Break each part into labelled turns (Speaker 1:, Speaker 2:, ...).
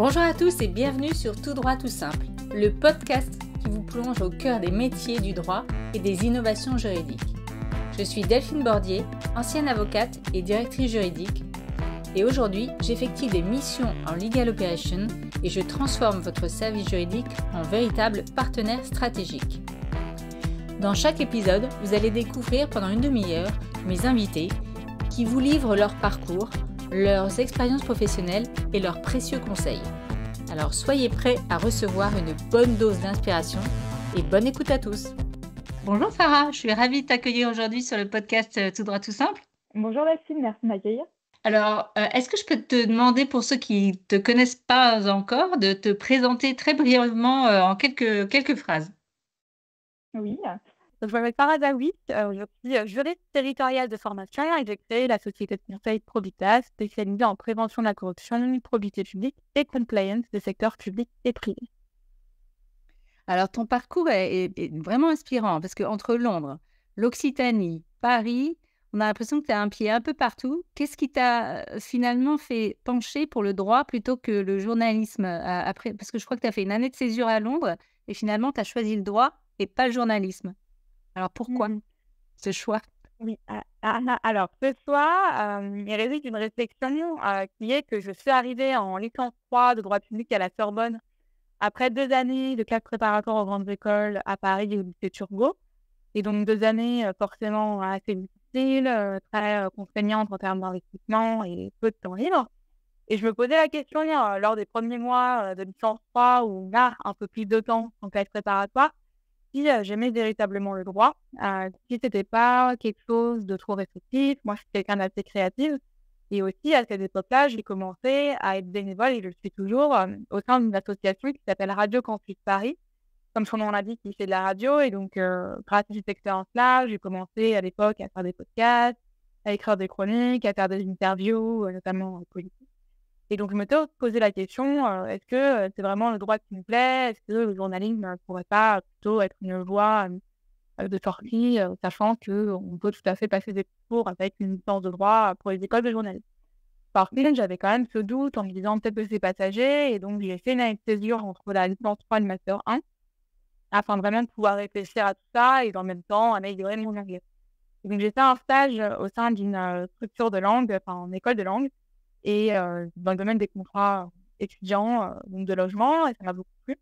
Speaker 1: Bonjour à tous et bienvenue sur Tout droit tout simple, le podcast qui vous plonge au cœur des métiers du droit et des innovations juridiques. Je suis Delphine Bordier, ancienne avocate et directrice juridique, et aujourd'hui j'effectue des missions en Legal Operations et je transforme votre service juridique en véritable partenaire stratégique. Dans chaque épisode, vous allez découvrir pendant une demi-heure mes invités qui vous livrent leur parcours, leurs expériences professionnelles et leurs précieux conseils. Alors soyez prêts à recevoir une bonne dose d'inspiration et bonne écoute à tous. Bonjour Farah, je suis ravie de t'accueillir aujourd'hui sur le podcast Tout droit tout simple.
Speaker 2: Bonjour Delphine, merci de m'accueillir.
Speaker 1: Alors, est-ce que je peux te demander, pour ceux qui ne te connaissent pas encore, de te présenter très brièvement en quelques phrases?
Speaker 2: Oui, donc je m'appelle Farah Zawi, je suis juriste territoriale de formation et j'ai créé la société de conseil Probitas, spécialisée en prévention de la corruption, probité publique et compliance des secteurs publics et privés.
Speaker 1: Alors, ton parcours est vraiment inspirant parce qu'entre Londres, l'Occitanie, Paris, on a l'impression que tu as un pied un peu partout. Qu'est-ce qui t'a finalement fait pencher pour le droit plutôt que le journalisme après? Parce que je crois que tu as fait une année de césure à Londres et finalement, tu as choisi le droit et pas le journalisme. Alors, pourquoi ce choix?
Speaker 2: Oui, alors ce soir, il résulte d'une réflexion qui est que je suis arrivée en licence 3 de droit public à la Sorbonne après 2 années de classe préparatoire aux grandes écoles à Paris et au lycée Turgot. Et donc 2 années forcément assez difficiles, très contraignantes en termes d'investissement et peu de temps libre. Et je me posais la question lors des premiers mois de licence 3 où là, un peu plus de temps en classe préparatoire, si j'aimais véritablement le droit, si c'était pas quelque chose de trop restrictif. Moi, je suis quelqu'un d'assez créative et aussi à cette époque-là, j'ai commencé à être bénévole et je le suis toujours, au sein d'une association qui s'appelle Radio Campus Paris. Comme son nom l'indique, il fait de la radio et donc grâce à cette expérience-là, j'ai commencé à l'époque à faire des podcasts, à écrire des chroniques, à faire des interviews, notamment politiques. Et donc je m'étais posé la question, est-ce que, c'est vraiment le droit qui me plaît? Est-ce que le journalisme ne pourrait pas plutôt être une voie, de sortie, sachant qu'on peut tout à fait passer des cours avec une licence de droit pour les écoles de journalisme? Par contre, j'avais quand même ce doute en me disant: «Peut-être que c'est passager» et donc j'ai fait une année de césure entre la licence 3 et le master 1 afin vraiment de pouvoir réfléchir à tout ça et en même temps améliorer mon anglais. Et donc j'ai fait un stage, au sein d'une, structure de langue, enfin en école de langue et dans le domaine des contrats étudiants, donc de logement et ça m'a beaucoup plu.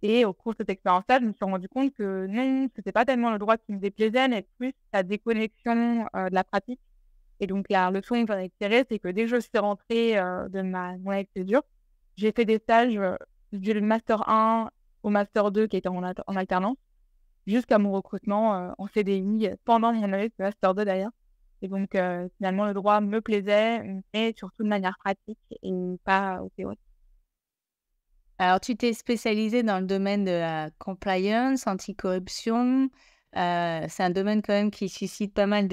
Speaker 2: Et au cours de cette expérience-là, je me suis rendu compte que non, c'était pas tellement le droit qui me déplaisait, mais plus la déconnexion, de la pratique. Et donc la leçon que j'en ai tirée, c'est que dès que je suis rentrée, de mon année de césure, j'ai fait des stages, du master 1 au master 2 qui était en alternance, jusqu'à mon recrutement, en CDI, pendant mon année de master 2 d'ailleurs. Et donc finalement le droit me plaisait, mais surtout de manière pratique et pas au théorique.
Speaker 1: Alors, tu t'es spécialisée dans le domaine de la compliance, anticorruption. C'est un domaine quand même qui suscite pas mal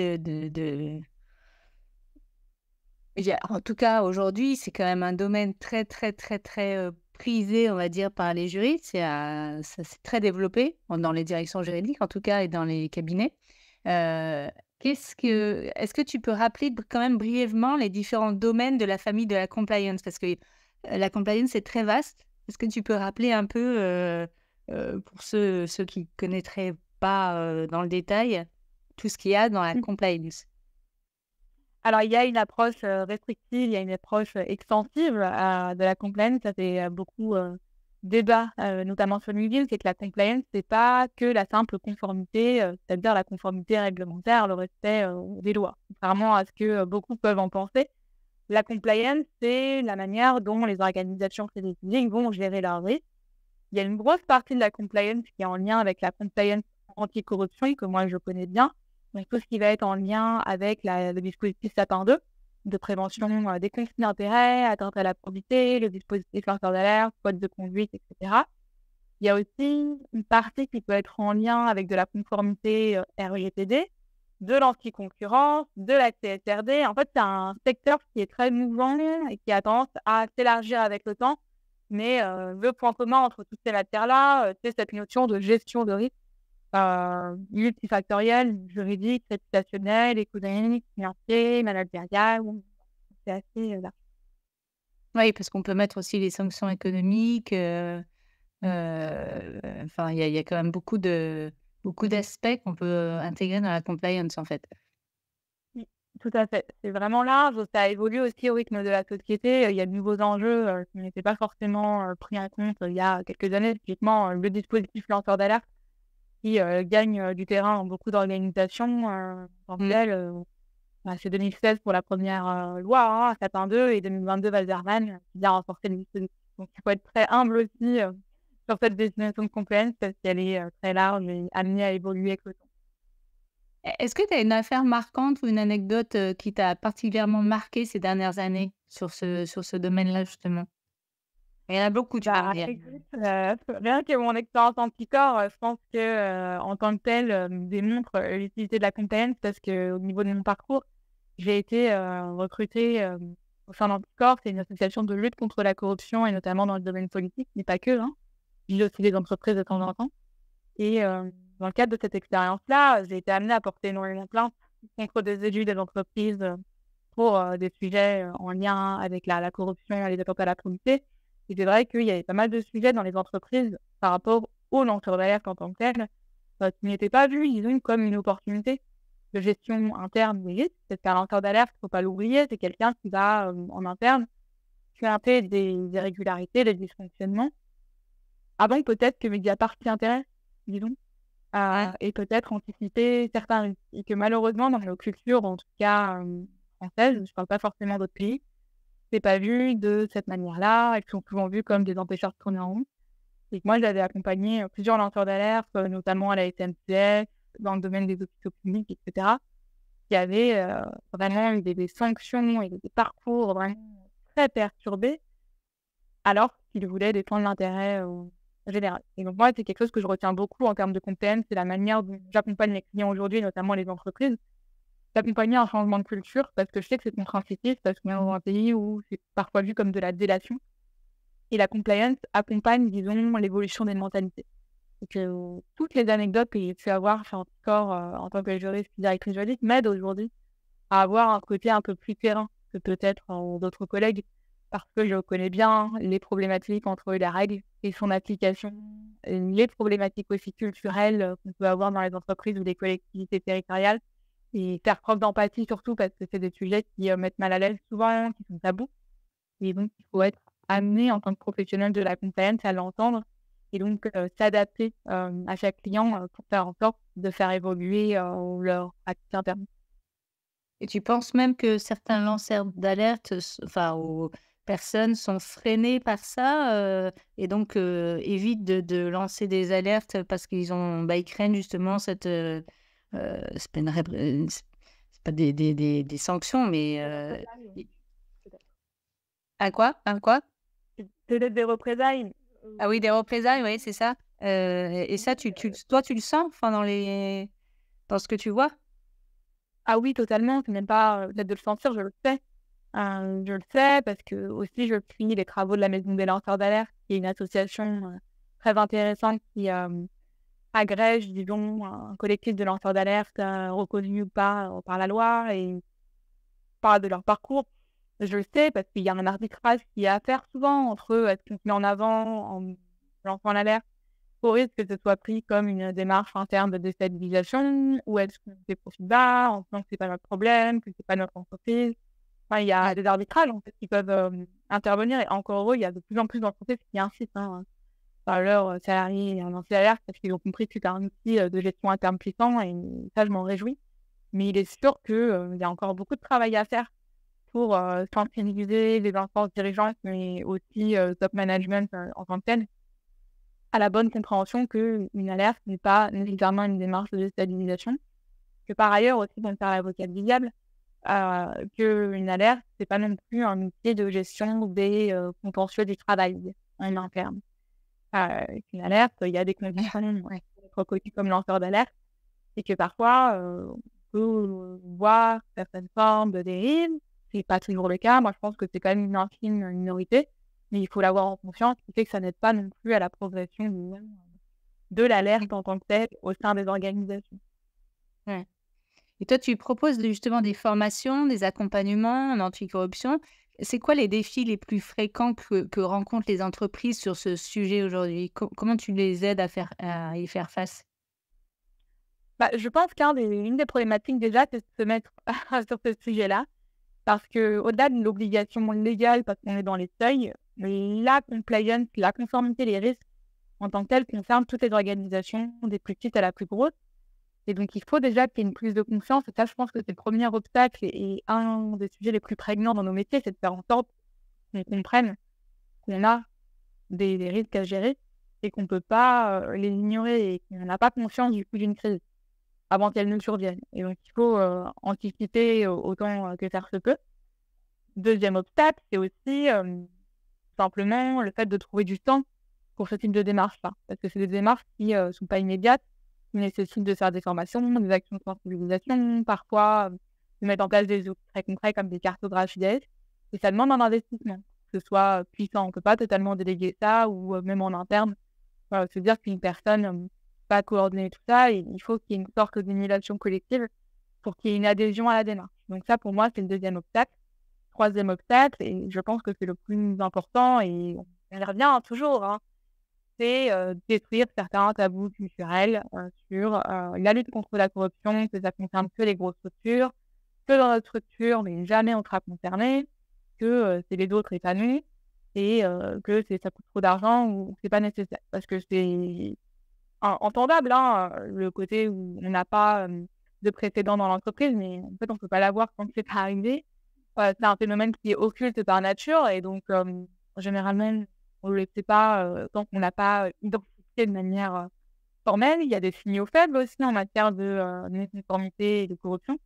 Speaker 1: en tout cas, aujourd'hui, c'est quand même un domaine très, très, très, très prisé, on va dire, par les juristes. Ça s'est très développé dans les directions juridiques, en tout cas, et dans les cabinets. Euh, est-ce que tu peux rappeler quand même brièvement les différents domaines de la famille de la compliance? Parce que la compliance est très vaste. Est-ce que tu peux rappeler un peu, pour ceux qui ne connaîtraient pas dans le détail, tout ce qu'il y a dans la compliance?
Speaker 2: Alors, il y a une approche, restrictive, il y a une approche, extensive, de la compliance. Ça fait, beaucoup, débat, notamment sur LinkedIn. C'est que la compliance, c'est pas que la simple conformité, c'est-à-dire la conformité réglementaire, le respect, des lois. Contrairement à ce que, beaucoup peuvent en penser. La compliance, c'est la manière dont les organisations publiques vont gérer leurs risques. Il y a une grosse partie de la compliance qui est en lien avec la compliance anticorruption que moi je connais bien. Donc tout ce qui va être en lien avec le dispositif Sapin 2 de prévention des conflits d'intérêts, atteinte à la probité, le dispositif lanceur d'alerte, code de conduite, etc. Il y a aussi une partie qui peut être en lien avec de la conformité RGPD, de l'anticoncurrence, de la CSRD. En fait, c'est un secteur qui est très mouvant et qui a tendance à s'élargir avec le temps. Mais le point commun entre toutes ces matières-là, c'est cette notion de gestion de risque multifactorielle, juridique, réputationnelle, économique, financier, managérial. C'est assez large.
Speaker 1: Oui, parce qu'on peut mettre aussi les sanctions économiques, enfin, il y a quand même beaucoup d'aspects qu'on peut intégrer dans la compliance, en fait.
Speaker 2: Oui, tout à fait. C'est vraiment large, ça évolue aussi au rythme de la société, il y a de nouveaux enjeux, qui n'étaient pas forcément, pris en compte, il y a quelques années. Typiquement, le dispositif lanceur d'alerte qui, gagne, du terrain dans beaucoup d'organisations, en tant que
Speaker 1: Mmh.
Speaker 2: tel, bah, c'est 2016 pour la première loi, hein, Sapin 2 et 2022 Walderman qui vient renforcer le dispositif. Donc il faut être très humble aussi, sur cette définition de compliance parce qu'elle est, très large et amenée à évoluer avec le temps.
Speaker 1: Est-ce que tu as une affaire marquante ou une anecdote, qui t'a particulièrement marqué ces dernières années sur ce domaine-là, justement? Il y en a beaucoup, tu vois?
Speaker 2: Bah, écoute, rien que mon expérience anticorps, je pense que, en tant que telle, démontre, l'utilité de la compliance parce qu'au niveau de mon parcours, j'ai été, recrutée, au sein d'Anticorps. C'est une association de lutte contre la corruption et notamment dans le domaine politique, mais pas que, hein. J'ai aussi des entreprises de temps en temps et dans le cadre de cette expérience-là, j'ai été amenée à porter énormément de plaintes contre des élus des entreprises, pour, des sujets, en lien avec la corruption et les attentats à la probité. Et c'est vrai qu'il y avait pas mal de sujets dans les entreprises par rapport aux lanceurs d'alerte en tant que tels, qui n'étaient pas vus, disons, comme une opportunité de gestion interne des risques. Parce qu'un lanceur d'alerte, faut pas l'oublier, c'est quelqu'un qui va, en interne, pointer des irrégularités, des dysfonctionnements avant peut-être que Mediapart s'y intéresse, disons.
Speaker 1: Ouais.
Speaker 2: Et peut-être anticiper certains risques et que malheureusement dans nos cultures, en tout cas, françaises, je parle pas forcément d'autres pays, c'est pas vu de cette manière-là. Elles sont souvent vues comme des empêcheurs de tourner en rond et que moi j'avais accompagné, plusieurs lanceurs d'alerte, notamment à la SNCF, dans le domaine des hôpitaux publics et cetera, qui avaient, vraiment eu des sanctions et des parcours vraiment très perturbés alors qu'ils voulaient défendre l'intérêt, général. Et donc moi, c'est quelque chose que je retiens beaucoup en termes de compliance, c'est la manière dont j'accompagne les clients aujourd'hui, notamment les entreprises, d'accompagner un changement de culture parce que je sais que c'est contre-intuitif, parce qu'on est dans un pays où c'est parfois vu comme de la délation et la compliance accompagne, disons, l'évolution des mentalités. Donc toutes les anecdotes que j'ai pu avoir chez Anticor, en tant que juriste puis directrice juridique m'aident aujourd'hui à avoir un côté un peu plus terrain que peut-être, d'autres collègues, parce que je connais bien les problématiques entre la règle et son application, et les problématiques aussi culturelles, qu'on peut avoir dans les entreprises ou les collectivités territoriales et faire preuve d'empathie surtout parce que c'est des sujets qui, mettent mal à l'aise souvent, qui sont tabous et donc il faut être amené en tant que professionnel de la compliance à l'entendre et donc s'adapter, à chaque client, pour faire en sorte de faire évoluer, leur pratique interne.
Speaker 1: Et tu penses même que certains lanceurs d'alerte, enfin, ou personnes sont freinés par ça, et donc évitent de lancer des alertes parce qu'ils ont ils craignent justement cette, c'est pas une c'est pas des sanctions, mais i
Speaker 2: Peut-être.
Speaker 1: un quoi? Un quoi?
Speaker 2: Peut-être des représailles,
Speaker 1: Ah oui, des représailles, oui, c'est ça. Et ça, toi, tu le sens, enfin, dans ce que tu vois?
Speaker 2: ah oui, totalement, c'est même pas, peut-être de le sentir, je le sais. Je le sais parce que aussi je suis les travaux de la Maison des lanceurs d'alerte, qui est une association, très intéressante qui, agrège, disons, un collectif de lanceurs d'alerte, reconnus ou pas, par la loi et parle de leur parcours. Je le sais parce qu'il y a un arbitrage qui est à faire souvent entre, est-ce qu'on se met en avant en lançant l'alerte au risque que ce soit pris comme une démarche interne de déstabilisation ou est-ce qu'on fait profil bas en disant que c'est pas notre problème, que c'est pas notre entreprise? Enfin, il y a
Speaker 1: Ouais.
Speaker 2: des arbitrages, en fait, qui peuvent, intervenir et encore heureux, il y a de plus en plus d'entreprises qui insistent, hein, par leurs, salariés en anti-alerte parce qu'ils ont compris que c'est un outil, de gestion interne puissant et ça, je m'en réjouis. Mais il est sûr que, il y a encore beaucoup de travail à faire pour, sensibiliser les instances dirigeantes, mais aussi, top management, en tant que tel, à la bonne compréhension qu'une alerte n'est pas nécessairement une démarche de déstabilisation. Que par ailleurs aussi, pour me faire l'avocate du diable, qu'une alerte, c'est pas non plus un outil de gestion des, contentieux du travail en interne. Qu'une alerte, il y a des conditions, ouais, pour être reconnu comme lanceur d'alerte et que parfois, on peut voir certaines formes de dérive. C'est pas toujours le cas. Moi, je pense que c'est quand même une infime minorité, mais il faut l'avoir en conscience, ce qui fait que ça n'aide pas non plus à la progression de l'alerte en tant que telle au sein des organisations.
Speaker 1: Ouais. Et toi, tu proposes justement des formations, des accompagnements en anticorruption. c'est quoi les défis les plus fréquents que rencontrent les entreprises sur ce sujet aujourd'hui? Comment tu les aides à y faire face?
Speaker 2: Bah, je pense une des problématiques déjà, c'est de se mettre sur ce sujet-là, parce qu'au-delà de l'obligation légale, parce qu'on est dans les seuils, la compliance, la conformité, les risques en tant que tels concernent toutes les organisations, des plus petites à la plus grosse. Et donc, il faut déjà qu'il y ait une prise de conscience. Et ça, je pense que c'est le premier obstacle et un des sujets les plus prégnants dans nos métiers, c'est de faire en sorte qu'on comprenne qu'on a des risques à gérer et qu'on ne peut pas les ignorer et qu'on n'a pas conscience du coup d'une crise avant qu'elle ne survienne. Et donc, il faut anticiper autant que faire se peut. Deuxième obstacle, c'est aussi simplement le fait de trouver du temps pour ce type de démarche-là. Parce que c'est des démarches qui ne sont pas immédiates, qui nécessitent de faire des formations, des actions de sensibilisation, parfois de mettre en place des outils très concrets comme des cartographies d'aide. Et ça demande un investissement, que ce soit puissant. On ne peut pas totalement déléguer ça ou même en interne. Voilà, se dire qu'une personne va coordonner tout ça, et il faut qu'il y ait une sorte d'émulation collective pour qu'il y ait une adhésion à la démarche. Donc ça, pour moi, c'est le deuxième obstacle. Troisième obstacle, et je pense que c'est le plus important, et on y revient toujours, hein, c'est détruire certains tabous culturels sur la lutte contre la corruption, que ça concerne que les grosses structures, que dans notre structure, mais jamais on sera concerné, que c'est les autres et pas nous, et que ça coûte trop d'argent ou c'est pas nécessaire. Parce que c'est entendable, hein, le côté où on n'a pas de précédent dans l'entreprise, mais en fait, on peut pas l'avoir tant que c'est pas arrivé. C'est un phénomène qui est occulte par nature et donc généralement, on ne le sait pas tant qu'on l'a pas identifié de manière formelle. Il y a des signaux faibles aussi en matière de non-conformité et de corruption.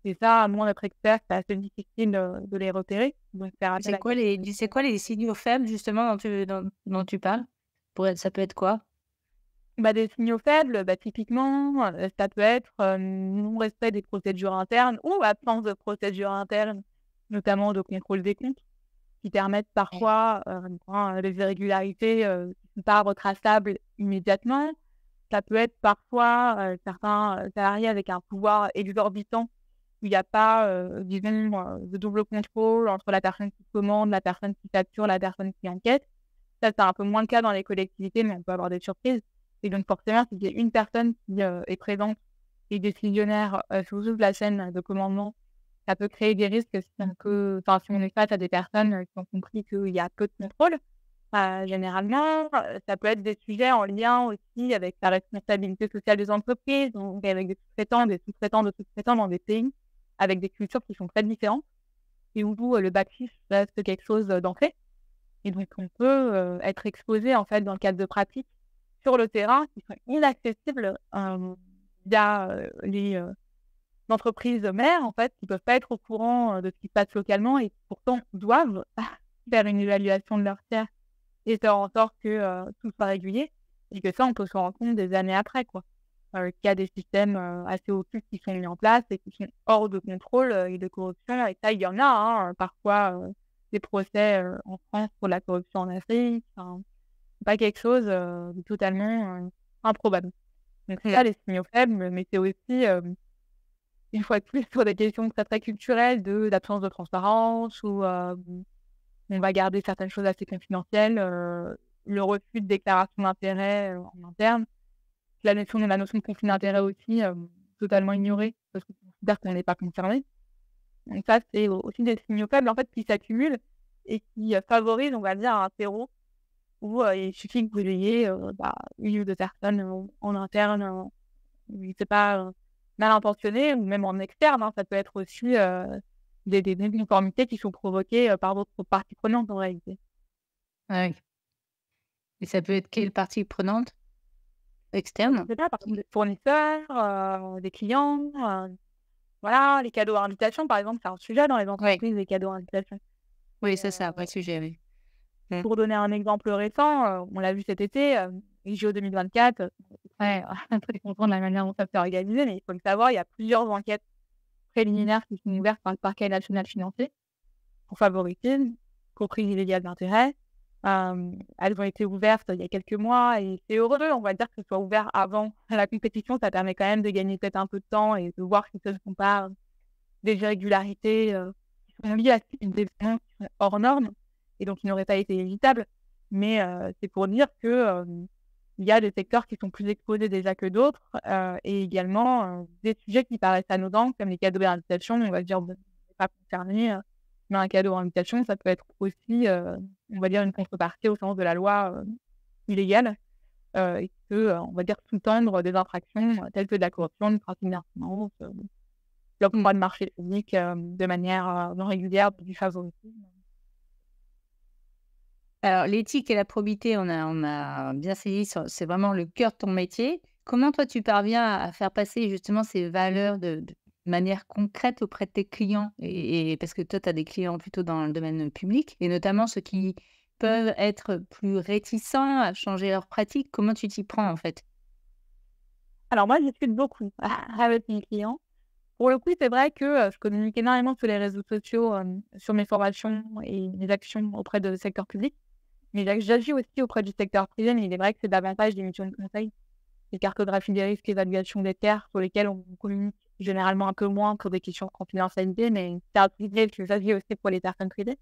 Speaker 2: Et ça, à moins d'être expert, c'est assez difficile de les repérer. Donc faire appel à
Speaker 1: C'est quoi les signaux faibles justement dont tu parles? Ça peut être quoi?
Speaker 2: des signaux faibles, typiquement, ça peut être non-respect des procédures internes ou absence de procédures internes, notamment de contrôle des comptes, qui permettent
Speaker 1: Ouais.
Speaker 2: parfois des irrégularités qui ne sont pas retraçables immédiatement. Ça peut être parfois certains salariés avec un pouvoir exorbitant où il n'y a pas, disons, de double contrôle entre la personne qui commande, la personne qui facture, la personne qui enquête. Ça, c'est un peu moins le cas dans les collectivités, mais on peut avoir des surprises. Et donc forcément, s'il y a une personne qui est présente et décisionnaire sur toute la chaîne de commandement, ça peut créer des risques si on est face à des personnes qui ont compris qu'il y a peu de contrôle. Généralement, ça peut être des sujets en lien aussi avec la responsabilité sociale des entreprises, donc avec des sous-traitants, des sous-traitants de sous-traitants dans des pays avec des cultures qui sont très différentes et où le back-office reste quelque chose d'ancré. Et donc on peut être exposé en fait dans le cadre de pratiques sur le terrain qui sont inaccessibles via les entreprises mères en fait, qui peuvent pas être au courant de ce qui se passe localement et qui pourtant doivent faire une évaluation de leurs tiers et faire en sorte que tout soit régulier et que ça, on peut se rendre compte des années après, quoi. Qu'il y a des systèmes assez occultes qui sont mis en place et qui sont hors de contrôle et de corruption. Et ça, il y en a, hein, parfois des procès en France pour la corruption en Afrique. Enfin, c'est pas quelque chose de totalement improbable. Donc c'est ça les signaux faibles, mais c'est aussi une fois de plus sur des questions très, très culturelles d'absence de transparence ou on va garder certaines choses assez confidentielles, le refus de déclaration d'intérêt en interne, la notion de conflit d'intérêt aussi, totalement ignorée parce qu'on considère qu'on n'est pas concerné. Donc ça, c'est aussi des signaux faibles en fait qui s'accumulent et qui favorisent, on va dire, un terreau où il suffit que vous ayez une ou deux personnes en interne, je sais pas, mal intentionnées ou même en externe, hein. Ça peut être aussi des non-conformités qui sont provoquées par d'autres parties prenantes en réalité.
Speaker 1: Ah oui. Et ça peut être quelle partie prenante?
Speaker 2: Je
Speaker 1: Externe?
Speaker 2: sais pas, par exemple des fournisseurs, des clients, voilà, les cadeaux à invitation par exemple, c'est un sujet dans les
Speaker 1: Oui.
Speaker 2: entreprises, les cadeaux à invitation.
Speaker 1: Oui,
Speaker 2: Et
Speaker 1: ça, c'est un vrai sujet, oui. Mmh.
Speaker 2: pour donner un exemple récent, on l'a vu cet été, les JO 2024, ouais, très content de la manière dont ça s'est organisé, mais il faut le savoir, il y a plusieurs enquêtes préliminaires qui sont ouvertes par le parquet national financier pour favoritisme, compris illégal d'intérêt. Elles ont été ouvertes il y a quelques mois et c'est heureux, on va dire, que ce soit ouvert avant la compétition. Ça permet quand même de gagner peut-être un peu de temps et de voir si ce ne sont pas des irrégularités qui sont liés à des événements qui sont hors normes et donc qui n'auraient pas été évitables. Mais c'est pour dire que, il y a des secteurs qui sont plus exposés déjà que d'autres, et également, des sujets qui paraissent anodins comme les cadeaux d'invitation. On va dire: «Bon, on n'est pas concerné», mais un cadeau d'invitation, ça peut être aussi, on va dire une contrepartie au sens de la loi, illégale, et qui peut, on va dire sous-tendre des infractions, telles que de la corruption, du trafic d'influence, l'octroi de marchés publics, de manière, non régulière, du favoritisme.
Speaker 1: Alors l'éthique et la probité, on a bien saisi, c'est vraiment le cœur de ton métier. Comment toi tu parviens à faire passer justement ces valeurs de manière concrète auprès de tes clients? Et parce que toi tu as des clients plutôt dans le domaine public et notamment ceux qui peuvent être plus réticents à changer leurs pratiques. Comment tu t'y prends en fait?
Speaker 2: Alors moi, je discute beaucoup avec mes clients. Pour le coup, c'est vrai que, je communique énormément sur les réseaux sociaux, sur mes formations et mes actions auprès de secteur public. Mais j'agis aussi auprès du secteur privé, mais il est vrai que c'est davantage des missions de conseil, des cartographies des risques, évaluation des terres sur lesquelles on communique généralement un peu moins pour des questions de confidentialité, mais c'est un privé que j'agis aussi pour les personnes privées.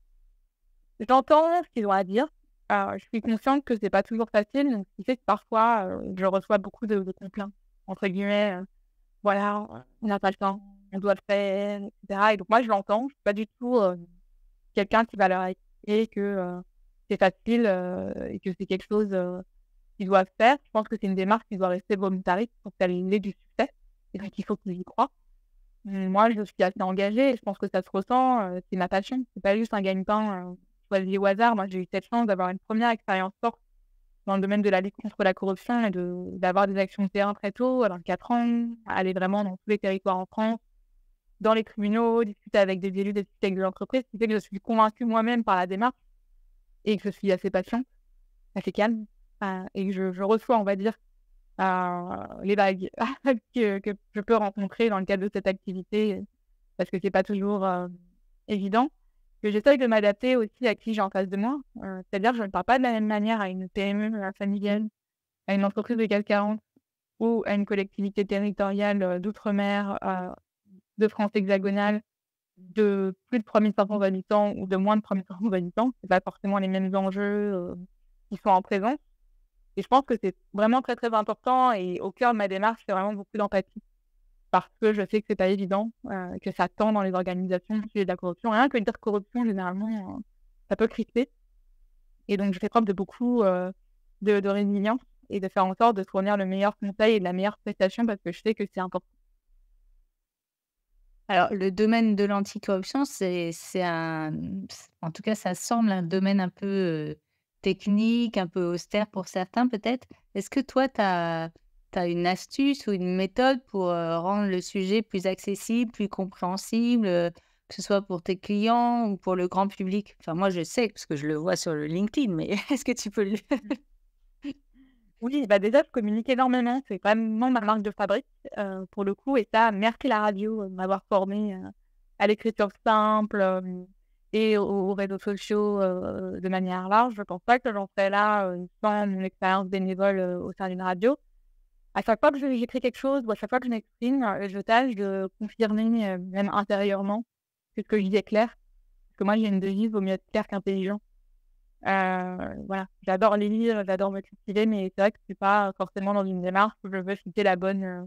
Speaker 2: J'entends ce qu'ils ont à dire. Je suis consciente que c'est pas toujours facile, donc ce qui fait que parfois, je reçois beaucoup de «complaintes» entre guillemets, voilà, on n'a pas le temps, on doit le faire et cetera et donc moi je l'entends, je suis pas du tout, quelqu'un qui va leur expliquer que, c'est facile, et que c'est quelque chose, qu'ils doivent faire. Je pense que c'est une démarche qui doit rester volontariste pour qu'elle ait du succès et donc il faut qu'ils y croient. Moi je suis assez engagée et je pense que ça se ressent, c'est ma passion, c'est pas juste un gagne-pain, choisi au hasard. Moi j'ai eu cette chance d'avoir une première expérience forte dans le domaine de la lutte contre la corruption et d'avoir des actions de terrain très tôt, alors 4 ans, aller vraiment dans tous les territoires en France, dans les tribunaux, discuter avec des élus, discuter avec des entreprises, ce qui fait que je suis convaincue moi-même par la démarche et que je suis assez patiente, assez calme, et que je reçois, on va dire, les vagues que je peux rencontrer dans le cadre de cette activité, parce que c'est pas toujours, évident. Que j'essaye de m'adapter aussi à qui j'ai en face de moi, c'est-à-dire que je ne parle pas de la même manière à une PME, familiale, à une entreprise de CAC 40 ou à une collectivité territoriale, d'outre-mer, de France hexagonale, de plus de 3 500 habitants ou de moins de 3 500 habitants. C'est pas forcément les mêmes enjeux, qui sont en présence et je pense que c'est vraiment très, très important et au cœur de ma démarche, c'est vraiment beaucoup d'empathie. Parce que je sais que c'est pas évident, que ça tend dans les organisations, le sujet de la corruption. Rien que dire corruption, généralement, ça peut crisper et donc je fais preuve de beaucoup, de résilience et de faire en sorte de fournir le meilleur conseil et de la meilleure prestation parce que je sais que c'est important.
Speaker 1: Alors le domaine de l'anticorruption, c'est un en tout cas ça semble un domaine un peu, technique, un peu austère pour certains peut-être. Est-ce que toi tu as une astuce ou une méthode pour, rendre le sujet plus accessible, plus compréhensible, que ce soit pour tes clients ou pour le grand public? Enfin moi je sais parce que je le vois sur le LinkedIn, mais est-ce que tu peux le
Speaker 2: Oui, bah, déjà, je communique énormément, c'est vraiment ma marque de fabrique, pour le coup et ça, merci la radio, de m'avoir formée, à l'écriture simple, et aux réseaux sociaux, de manière large. Je pense pas que j'en serais là, sans mon expérience bénévole, au sein d'une radio. À chaque fois que j'écris quelque chose ou à chaque fois que je m'exprime, je tâche de confirmer, même intérieurement que ce que je dis est clair. Parce que moi, j'ai une devise: «Vaut mieux être clair qu'intelligent». Voilà, j'adore les lire, j'adore me cultiver, mais c'est vrai que je suis pas forcément dans une démarche où je veux citer la bonne,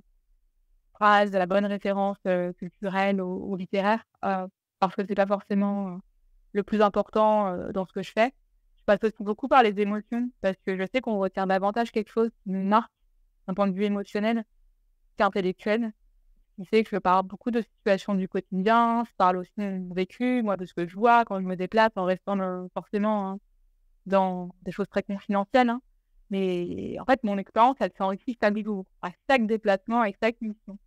Speaker 2: phrase, la bonne référence, culturelle ou littéraire, parce que c'est pas forcément, le plus important, dans ce que je fais. Je passe aussi beaucoup par les émotions parce que je sais qu'on retient davantage quelque chose qui nous marque d'un point de vue émotionnel qu'intellectuel. Ce qui fait que je parle beaucoup de situations du quotidien, je parle aussi de mon vécu, moi, de ce que je vois quand je me déplace en restant, forcément, hein, dans des choses très confidentielles, hein. Mais en fait, mon expérience, elle s'enrichit chaque jour, à chaque déplacement, et chaque mission.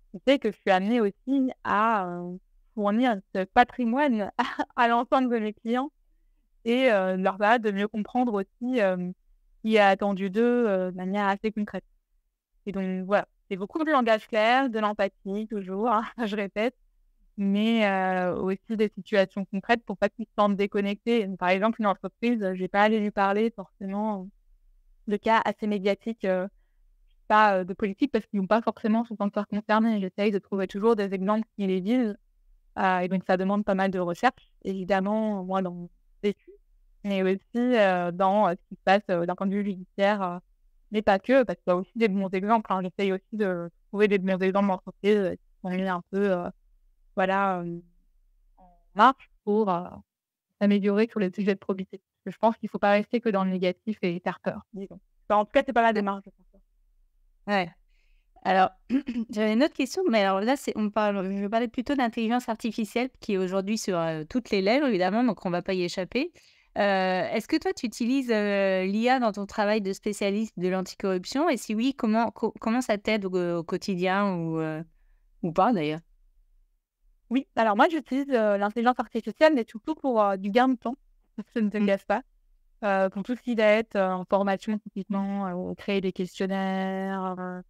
Speaker 2: Ce qui fait que je suis amenée aussi à, fournir ce patrimoine à l'ensemble de mes clients et leur permettre de mieux comprendre aussi, ce qui est attendu d'eux, de manière assez concrète. Et donc voilà, c'est beaucoup de langage clair, de l'empathie toujours, hein, je répète, mais aussi des situations concrètes pour pas qu'ils se sentent déconnectés. Par exemple, une entreprise, je vais pas aller lui parler forcément de cas assez médiatiques, pas, de politique parce qu'ils vont pas forcément se sentir concernés. J'essaye de trouver toujours des exemples qui les visent Et donc ça demande pas mal de recherche, évidemment, moi, dans mon étude, mais aussi, dans, ce qui se passe, d'un point de vue judiciaire, mais pas que, parce qu'il y a aussi des bons exemples, hein. J'essaye aussi de trouver des bons exemples d'entreprises, qui sont mis un peu, voilà, en marche pour, s'améliorer sur les sujets de probité. Parce que je pense qu'il ne faut pas rester que dans le négatif et faire peur, disons. Enfin, en tout cas, c'est pas ma démarche, je pense.
Speaker 1: Ouais. Alors, j'avais une autre question, mais alors là, je vais parler plutôt d'intelligence artificielle qui est aujourd'hui sur toutes les lèvres, évidemment, donc on ne va pas y échapper. Est-ce que toi, tu utilises l'IA dans ton travail de spécialiste de l'anticorruption? Et si oui, comment ça t'aide au quotidien ou pas d'ailleurs?
Speaker 2: Oui, alors moi, j'utilise, l'intelligence artificielle, mais surtout pour, du gain de temps, je ne te le cache pas. Pour tout ce qui va être, en formation typiquement, créer des questionnaires,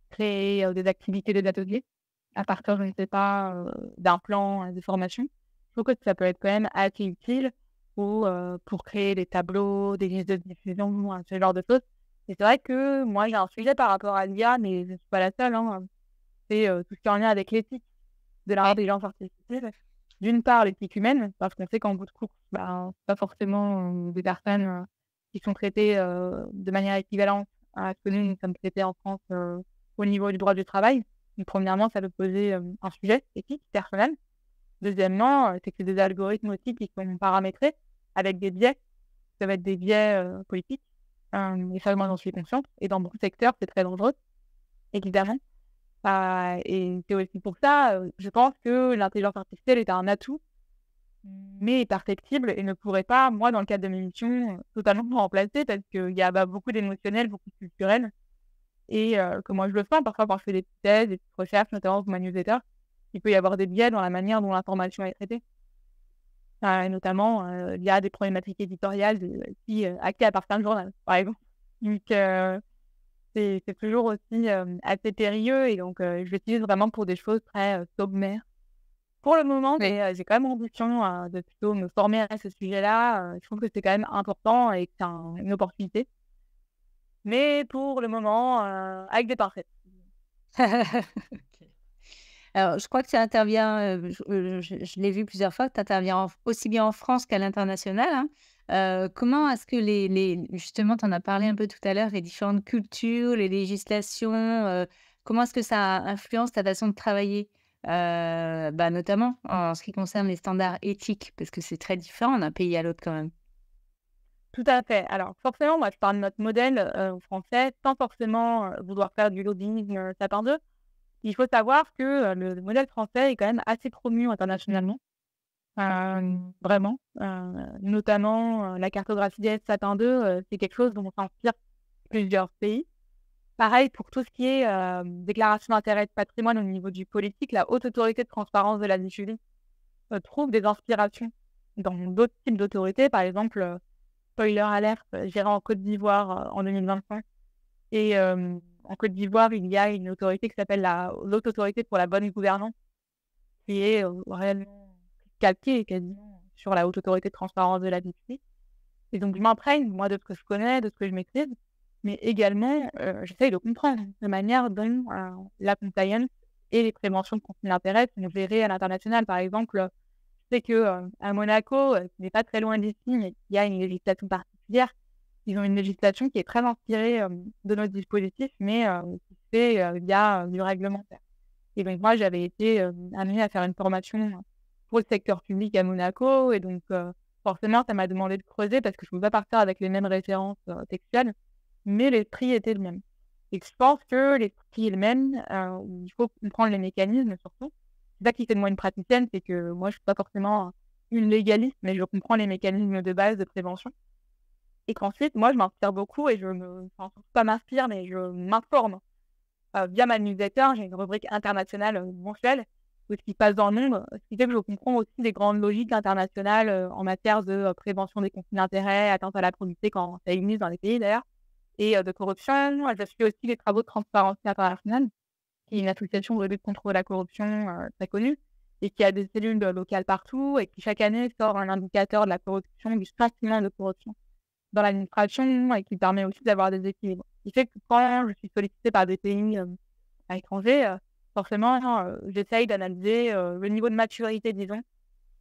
Speaker 2: créer, des activités, des ateliers à partir, je ne sais pas, d'un plan, de formation. Je trouve que ça peut être quand même assez utile ou, pour créer des tableaux, des listes de diffusion, ce genre de choses. Et c'est vrai que moi, j'ai un sujet par rapport à l'IA, mais je ne suis pas la seule, hein, c'est, tout ce qui est en lien avec l'éthique de l'intelligence artificielle. D'une part, l'éthique humaine, parce qu'on sait qu'en bout de course, ben, c'est pas forcément, des personnes, qui sont traitées, de manière équivalente à ce que nous sommes traités en France, au niveau du droit du travail. Donc premièrement, ça peut poser, un sujet éthique, personnel. Deuxièmement, c'est que c'est des algorithmes aussi qui sont paramétrés avec des biais. Ça va être des biais, politiques, et ça, moi, j'en suis consciente et dans beaucoup de secteurs, c'est très dangereux, évidemment. Et c'est aussi pour ça, je pense que l'intelligence artificielle est un atout, mais est perfectible et ne pourrait pas, moi, dans le cadre de mes missions, totalement me remplacer parce qu'il y a, beaucoup d'émotionnel, beaucoup de culturel et que moi je le sens parfois quand je fais des petites thèses, des petites recherches, notamment pour ma newsletter, il peut y avoir des biais dans la manière dont l'information est traitée. Et notamment, il y a des problématiques éditoriales qui, actées à partir d'un journal, par exemple. Donc c'est toujours aussi, assez périlleux et donc je l'utilise vraiment pour des choses très, sommaires. Pour le moment, mais j'ai quand même ambition, de plutôt me former à ce sujet-là, je trouve que c'est quand même important et que c'est une opportunité. Mais pour le moment, avec des pincettes.
Speaker 1: OK. Alors, je crois que tu interviens, je l'ai vu plusieurs fois, que tu interviens aussi bien en France qu'à l'international, hein. Comment est-ce que justement, tu en as parlé un peu tout à l'heure, les différentes cultures, les législations, comment est-ce que ça influence ta façon de travailler? Notamment en ce qui concerne les standards éthiques, parce que c'est très différent d'un pays à l'autre quand même.
Speaker 2: Tout à fait. Alors forcément, moi je parle de notre modèle, français sans forcément, vouloir faire du lobbying, sapin 2. Il faut savoir que, le modèle français est quand même assez promu internationalement. Vraiment, notamment, la cartographie des Sapin 2, c'est quelque chose dont s'inspirent plusieurs pays. Pareil pour tout ce qui est, déclaration d'intérêt de patrimoine au niveau du politique, la Haute Autorité de transparence de la vie publique, trouve des inspirations dans d'autres types d'autorités. Par exemple, spoiler alert, j'irai en Côte d'Ivoire, en 2025 et en Côte d'Ivoire, il y a une autorité qui s'appelle la l'Haute Autorité pour la bonne gouvernance qui est, réellement calquée quasiment sur la Haute Autorité de transparence de la vie publique et donc je m'imprègne, moi, de ce que je connais, de ce que je maîtrise, mais également, j'essaye de comprendre la manière dont, la compliance et les préventions de conflits d'intérêts sont gérées à l'international. Par exemple, je sais que, à Monaco, qui n'est pas très loin d'ici, mais il y a une législation particulière. Ils ont une législation qui est très inspirée, de notre dispositif, mais qui se fait, via, du réglementaire. Et donc moi, j'avais été, amenée à faire une formation pour le secteur public à Monaco et donc forcément, ça m'a demandé de creuser parce que je ne pouvais pas partir avec les mêmes références, textuelles, mais l'esprit était le même. Et je pense que l'esprit est le même, il faut comprendre les mécanismes surtout. C'est ça qui fait de moi une praticienne, c'est que moi, je suis pas forcément une légaliste, mais je comprends les mécanismes de base de prévention et qu'ensuite, moi, je m'inspire beaucoup et enfin, surtout pas m'inspire, mais je m'informe. Via ma newsletter, j'ai une rubrique internationale, mensuelle où ce qui passe dans le monde, ce qui fait que je comprends aussi les grandes logiques internationales, en matière de, prévention des conflits d'intérêts, atteinte à la probité quand ça existe dans les pays d'ailleurs et de corruption. Je suis aussi les travaux de Transparency International, qui est une association de lutte contre la corruption, très connue et qui a des cellules, locales partout et qui chaque année sort un indicateur de la corruption, du sentiment de corruption dans l'administration et qui permet aussi d'avoir des équilibres. Ce qui fait que quand je suis sollicitée par des pays, à l'étranger, forcément, j'essaye d'analyser, le niveau de maturité, disons,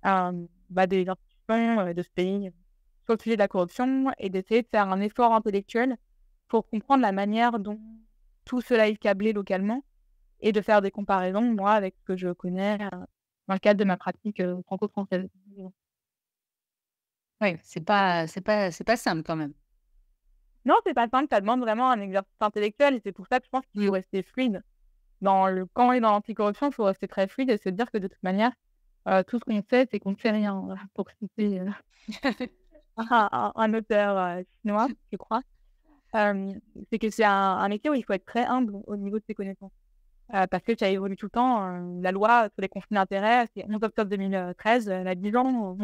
Speaker 2: des institutions, de ce pays sur le sujet de la corruption et d'essayer de faire un effort intellectuel pour comprendre la manière dont tout cela est câblé localement et de faire des comparaisons, moi, avec ce que je connais, dans le cadre de ma pratique, franco-française.
Speaker 1: Oui, c'est pas simple quand même.
Speaker 2: Non, c'est pas simple, ça demande vraiment un exercice intellectuel et c'est pour ça que je pense qu'il faut rester fluide. Dans le camp et dans l'anticorruption, il faut rester très fluide et se dire que de toute manière, tout ce qu'on sait, c'est qu'on ne sait rien. Voilà, pour citer, un auteur, chinois, je crois. C'est que c'est un métier où il faut être très humble au niveau de ses connaissances. Parce que ça évolue tout le temps, la loi sur les conflits d'intérêts, c'est 11 octobre 2013, elle a 10 ans,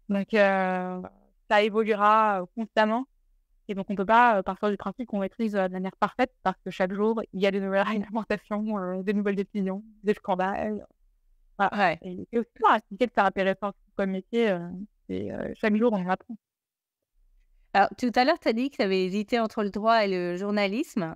Speaker 2: donc ça évoluera, constamment et donc on peut pas, partir du principe qu'on maîtrise, de manière parfaite parce que chaque jour, il y a des nouvelles réglementations, des nouvelles décisions, des scandales. Voilà
Speaker 1: Ouais.
Speaker 2: et aussi pour expliquer que c'est intéressant comme métier, chaque jour on en apprend.
Speaker 1: Alors, tout à l'heure, tu as dit que tu avais hésité entre le droit et le journalisme.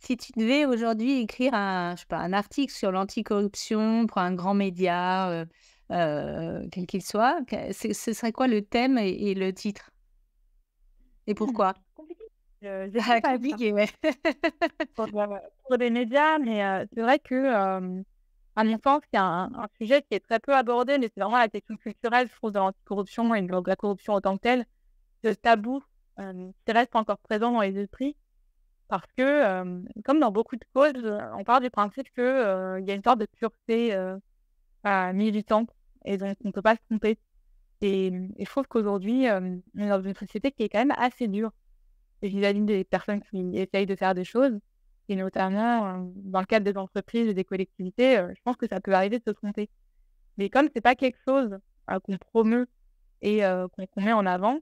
Speaker 1: Si tu devais aujourd'hui écrire je sais pas, un article sur l'anticorruption pour un grand média, quel qu'il soit, ce serait quoi le thème et le titre? Et pourquoi?
Speaker 2: Compliqué, je sais pas ça.
Speaker 1: Compliqué, ouais.
Speaker 2: Pour des médias, mais c'est vrai que, à mon sens, c'est un sujet qui est très peu abordé, mais c'est vraiment la question culturelle, je trouve, de l'anticorruption et de la corruption en tant que telle. Ce tabou, qui reste encore présent dans les esprits parce que, comme dans beaucoup de causes, on part du principe que, il y a une sorte de pureté, militante et donc on ne peut pas se tromper et je trouve qu'aujourd'hui, on est dans une société qui est quand même assez dure vis-à-vis des personnes qui essayent de faire des choses et notamment, dans le cadre des entreprises et des collectivités, je pense que ça peut arriver de se tromper. Mais comme c'est pas quelque chose, qu'on promeut et qu'on met en avant,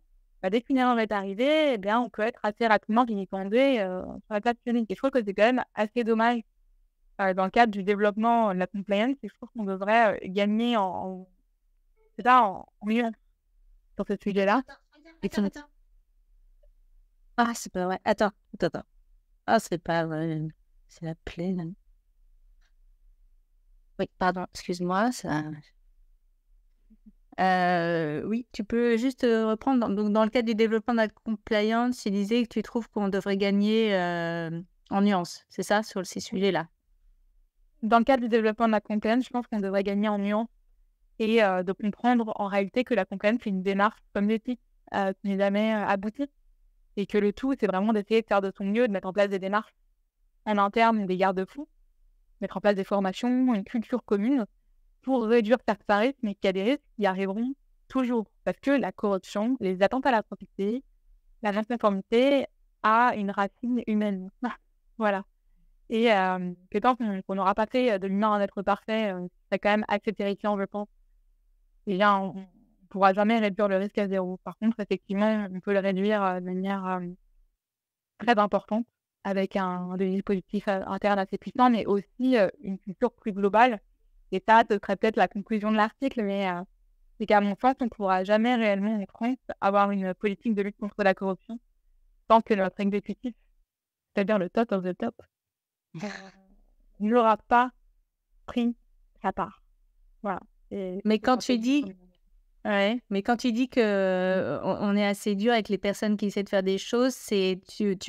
Speaker 2: dès qu'une erreur est arrivée, eh bien, on peut être assez rapidement vilipendé, sur la place publique et je trouve que c'est quand même assez dommage, dans le cadre du développement de la compliance et je trouve qu'on devrait, gagner c'est ça, en nuance sur ce sujet-là et sur
Speaker 1: Ah, c'est pas vrai. Attends. Ah, c'est pas vrai. C'est la plaie, là. Oui, pardon, excuse-moi, ça oui, tu peux juste, reprendre donc dans le cadre du développement de la compliance, tu disais que tu trouves qu'on devrait gagner, en nuances, c'est ça, sur ces sujets-là?
Speaker 2: dans le cadre du développement de la compliance, je pense qu'on devrait gagner en nuance et de comprendre en réalité que la compliance, c'est une démarche comme l'éthique, qui n'est jamais, aboutie et que le tout, c'est vraiment d'essayer de faire de son mieux, de mettre en place des démarches en interne, des garde-fous, mettre en place des formations, une culture commune pour réduire certains risques, mais qu'il y a des risques qui arriveront toujours. Parce que la corruption, les atteintes à la propriété, la non-conformité a une racine humaine. Voilà. Et que tant qu'on n'aura pas fait de l'humain un être parfait, c'est quand même assez terrifiant, je pense. Et là, on ne pourra jamais réduire le risque à zéro. Par contre, effectivement, on peut le réduire de manière très importante avec des dispositifs internes assez puissants, mais aussi une culture plus globale. Et ça, ce serait peut-être la conclusion de l'article, mais c'est qu'à mon sens, on ne pourra jamais réellement en France avoir une politique de lutte contre la corruption tant que notre exécutif, c'est-à-dire le top of the top, n'aura pas pris sa part. Voilà.
Speaker 1: Mais quand tu dis Ouais, mais quand tu dis que, on est assez dur avec les personnes qui essaient de faire des choses, c'est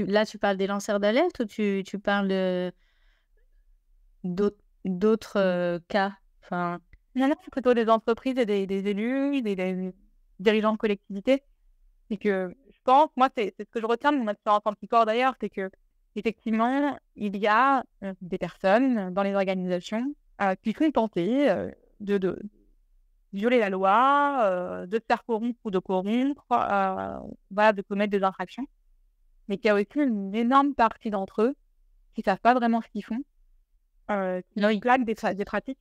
Speaker 1: là, tu parles des lanceurs d'alerte ou tu parles d'autres, cas? Enfin,
Speaker 2: Non, non, c'est plutôt des entreprises et des élus, des dirigeants de collectivités. C'est que je pense, moi, c'est ce que je retiens de mon expérience anticorps d'ailleurs, c'est qu'effectivement, il y a des personnes dans les organisations qui sont tentées de violer la loi, de se faire corrompre ou de corrompre, voilà, de commettre des infractions. Mais qu'il y a aussi une énorme partie d'entre eux qui savent pas vraiment ce qu'ils font, qui plaquent des pratiques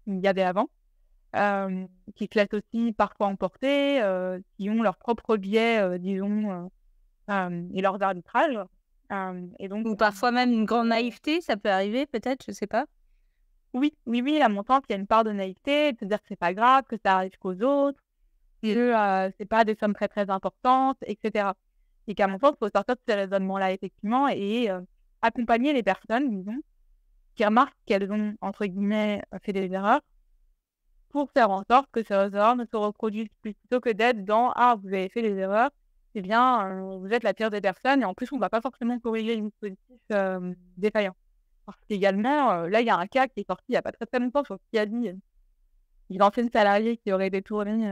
Speaker 2: qu'il y avait avant, qui se laissent aussi parfois emporter, qui ont leurs propres biais, disons, et leurs arbitrages. Et donc,
Speaker 1: ou parfois même une grande naïveté, ça peut arriver peut-être, je sais pas?
Speaker 2: oui, à mon sens, il y a une part de naïveté, de se dire que c'est pas grave, que ça arrive qu'aux autres, que c'est pas des sommes très, très importantes, etc. Et qu'à mon sens, il faut sortir de ces raisonnements-là, effectivement, et accompagner les personnes, disons, qui remarquent qu'elles ont, entre guillemets, fait des erreurs pour faire en sorte que ces erreurs ne se reproduisent plus. Plutôt que d'être dans « Ah, vous avez fait des erreurs, eh bien, vous êtes la pire des personnes » et en plus, on ne va pas forcément corriger le dispositif défaillant. Parce qu'également, là, il y a un cas qui est sorti il n'y a pas très longtemps sur Kiabi, une ancienne salariée qui aurait détourné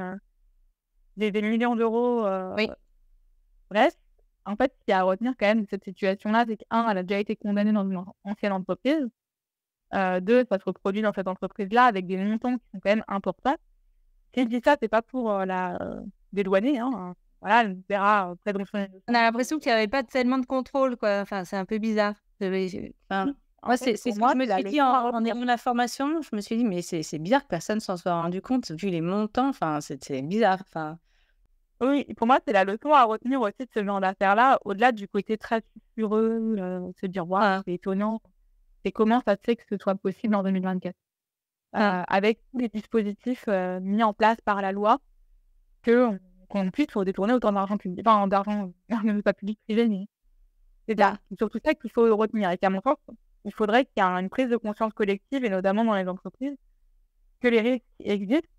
Speaker 2: des millions d'euros.
Speaker 1: Oui.
Speaker 2: Bref, en fait, ce qu'il y a à retenir quand même de cette situation-là, c'est qu'un, elle a déjà été condamnée dans une ancienne entreprise. Deux, ça se reproduit dans cette entreprise-là avec des montants qui sont quand même importants. Si je dis ça, c'est pas pour la dédouaner, hein. Voilà, elle verra auprès de son...
Speaker 1: On a l'impression qu'il n'y avait pas tellement de contrôle, quoi. Enfin, c'est un peu bizarre. Moi, c'est ce que je me suis dit en ayant l'information. Je me suis dit, mais c'est bizarre que personne ne s'en soit rendu compte vu les montants. Enfin, c'est bizarre. Enfin...
Speaker 2: Oui, pour moi, c'est la leçon à retenir aussi de ce genre d'affaires-là, au-delà du côté très sulfureux, se dire, waouh, c'est étonnant. C'est comment ça se fait que ce soit possible en 2024 avec tous les dispositifs mis en place par la loi, qu'on puisse détourner autant d'argent public, enfin d'argent, pas public, privé, mais c'est surtout ça qu'il faut retenir. Et qu'à mon sens, il faudrait qu'il y ait une prise de conscience collective, et notamment dans les entreprises, que les risques existent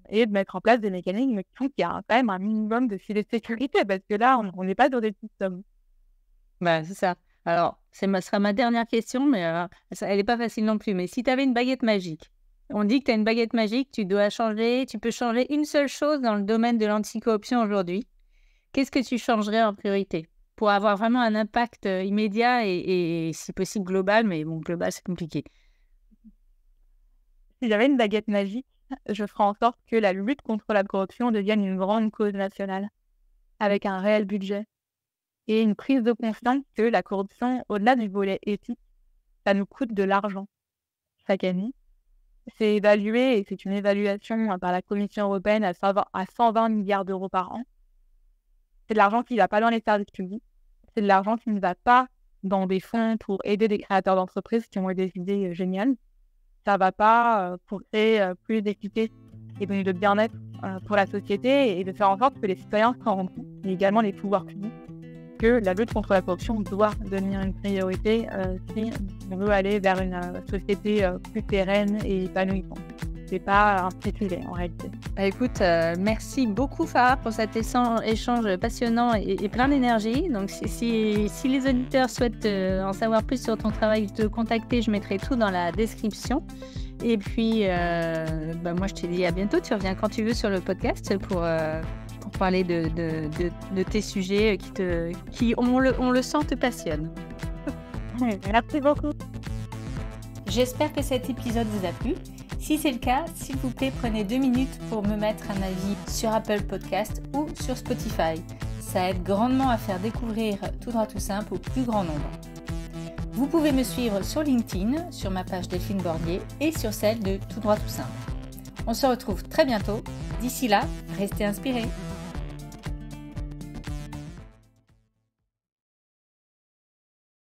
Speaker 2: et de mettre en place des mécanismes qui font qu'il y a quand même un minimum de filet de sécurité, parce que là, on n'est pas dans des petites sommes.
Speaker 1: Bah, c'est ça. Alors, ce sera ma dernière question, mais elle n'est pas facile non plus. Mais si tu avais une baguette magique, on dit que tu as une baguette magique, tu peux changer une seule chose dans le domaine de l'anticorruption aujourd'hui. Qu'est-ce que tu changerais en priorité pour avoir vraiment un impact immédiat et si possible global, mais bon, global, c'est compliqué.
Speaker 2: Si j'avais une baguette magique, je ferais en sorte que la lutte contre la corruption devienne une grande cause nationale, avec un réel budget. Et une prise de conscience que la corruption, au-delà du volet éthique, ça nous coûte de l'argent chaque année. C'est évalué, et c'est une évaluation par la Commission européenne à 120 milliards d'euros par an. C'est de l'argent qui ne va pas dans les services publics. C'est de l'argent qui ne va pas dans des fonds pour aider des créateurs d'entreprises qui ont eu des idées géniales. Ça ne va pas pour créer plus d'équité et donc de bien-être pour la société et de faire en sorte que les citoyens s'en rendent compte, mais également les pouvoirs publics, que la lutte contre la corruption doit devenir une priorité si on veut aller vers une société plus pérenne et épanouissante. C'est pas un petit sujet en réalité.
Speaker 1: Écoute, merci beaucoup Farah pour cet échange passionnant et plein d'énergie. Donc si les auditeurs souhaitent en savoir plus sur ton travail, te contacter, je mettrai tout dans la description. Et puis, moi je te dis à bientôt. Tu reviens quand tu veux sur le podcast pour parler de tes sujets qui on le sent, te passionnent.
Speaker 2: Merci beaucoup.
Speaker 1: J'espère que cet épisode vous a plu. Si c'est le cas, s'il vous plaît, prenez 2 minutes pour me mettre un avis sur Apple Podcast ou sur Spotify. Ça aide grandement à faire découvrir Tout droit tout simple au plus grand nombre. Vous pouvez me suivre sur LinkedIn, sur ma page Delphine Bordier et sur celle de Tout droit tout simple. On se retrouve très bientôt. D'ici là, restez inspirés.